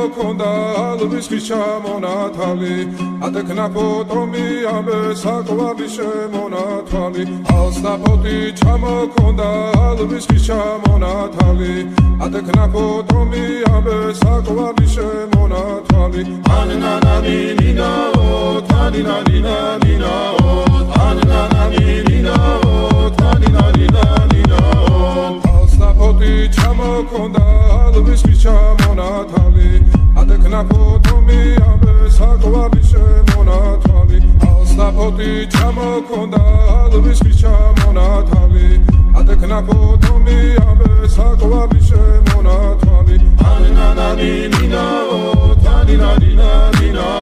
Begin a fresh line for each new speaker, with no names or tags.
ჩამოქონდა ალვის ხის ჩამონათალი ატექნა ფოტომი ამე საკვარი შემონათვალი ალსნაფოთი ჩამოქონდა ალვის ხის ჩამონათალი ატექნა ფოტომი ამე საკვარი შემონათვალი ანანანინინაო თანინანინანინაო ანანანინინაო თანინანინანინაო ალსნაფოთი ჩამოქონდა ალვის ხის ჩამონათალი ატექნა ფოტომი ამე საკვარი შემონათვალი ალსნაფოთი ჩამოქონდა ალვის ხის ჩამონათალი ატექნა ფოტომი ამე საკვარი შემონათვალი ანანანინინაო თანინანინანინაო